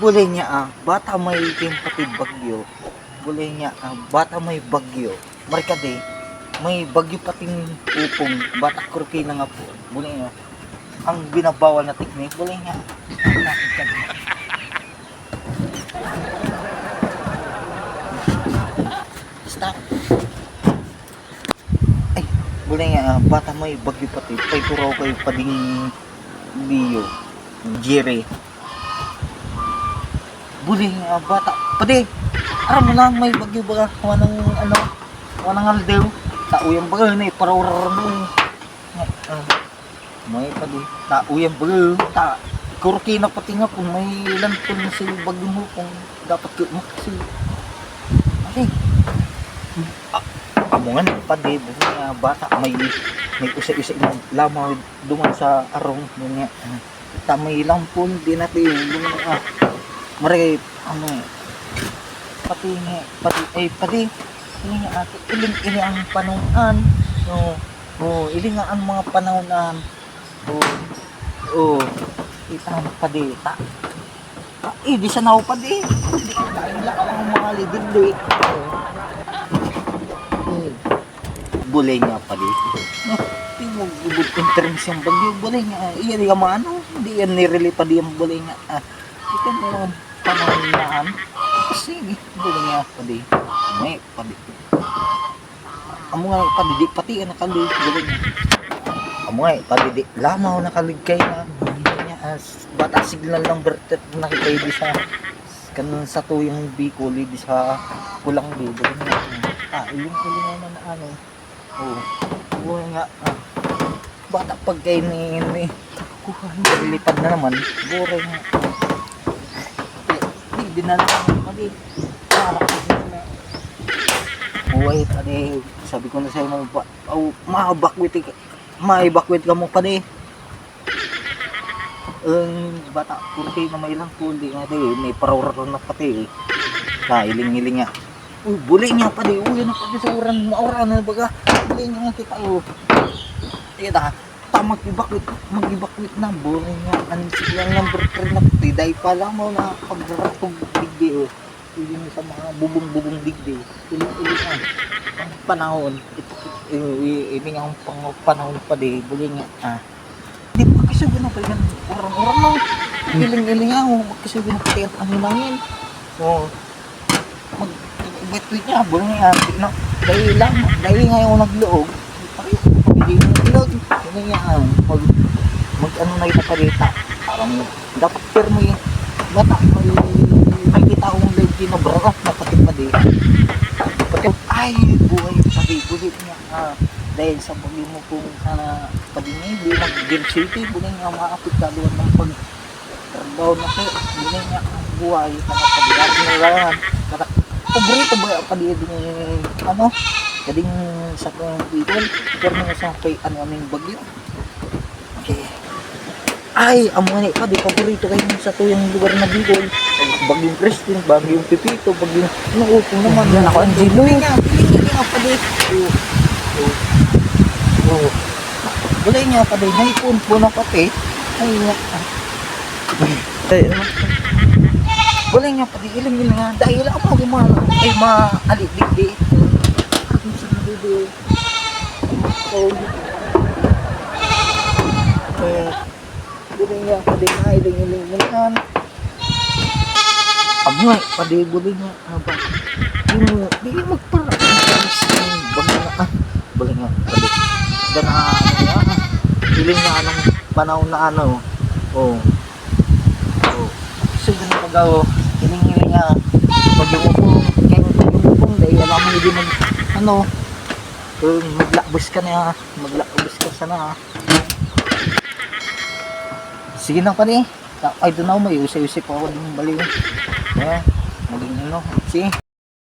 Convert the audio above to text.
Bulay niya bata may patid bagyo. Bulay niya bata may bagyo. Marikade, may bagyo pating upong bata kurki na nga po. Bulay niya, ang binabawal na teknik, bulay niya. Stop. Ay, bulay niya bata may bagyo patid. Pay turaw kayo pading Leo. Jerry. Bulay nga bata. Pwede, aram mo lang may bagyo ba? Wanang aldew. Tauyang baga na parawarar mo. May pwede. Tauyang baga. Kurki na pati nga kung may lantun na si bagyo mo kung dapat mo kasi. Okay. Amo nga na pwede. Bulay nga bata. May usay-usay na lamaw duman sa arong mo nga. Tamay lampon din natin yung maray pati ini ate iling ang panunan iling ang mga panunan itang padita di sa naw padi di kaila ang mga lidigdi bulay nga padi mo gubod interns yung bagyo bulay nga iya di ka maano di yan nireli pa di yung bulay nga ito mo panahon kasi bulay nga padi may padi amo nga padi di pati nakali bulay nga amo nga padi di lamaw nakaligkay na bata signal lang bertet nakikay di sa kanon sa tuyong Bicol di sa kulang di bulay nga iling na ano bulay nga bata pag kayo ni takuhan lipad na naman buray nga di dinala naman pagi buhay padi sabi ko na sa'yo mo maibakwit ka mo padi bata kurti na may ilang kundi nga di may parawar na pati iling nga bulay nga padi yan na padi sa uran maura na baga bulay nga kita kita mag-evacuate na boring nga ang silang number 3 na tiday pa lang mo na pagratog digdi hindi mo sa mga bubong digdi ili na ang panahon ini ang panahon pa di buling nga di pa kasi gano'n pa yan orang mo iling nga kasi gano'n pa yan ang hinangin mag-evacuate niya buling nga dahil nga yung nagloob hindi nga mag ano na itaparita parang dapat firmo yung bata may kita akong lady na bro na pati pati ay buhay pati bulit niya dahil sa bagyo mo kung sana pati hindi mag-game city buhay nga maapiktaluan ng pag-trabaho na kayo buhay nga ang buhay pag-aari na lang paborito ba pati ano kading sa people pero nga sa kay aming bagyo okay ay amo ni pa di paborito kayo sa tuyang lugar na Bicol bagyong Christine bagyong Pipito bagyong kung naman yan ako ang Gilo nga pa di bulay nga pa di naipon po na pati ay nga bulay nga pa di ilang nga dahil ako gumana ay maalidigdi bulay nga padi na iling mo yan amoy padi bulay nga di magpara bulay nga padi gana iling nga anong panahon na so ganun pagaw iling nga pag-umupong dahil alam mo hindi maglakbos ka sana sige na pa ni I don't know may usay-usay pa ako ng baliw maging sige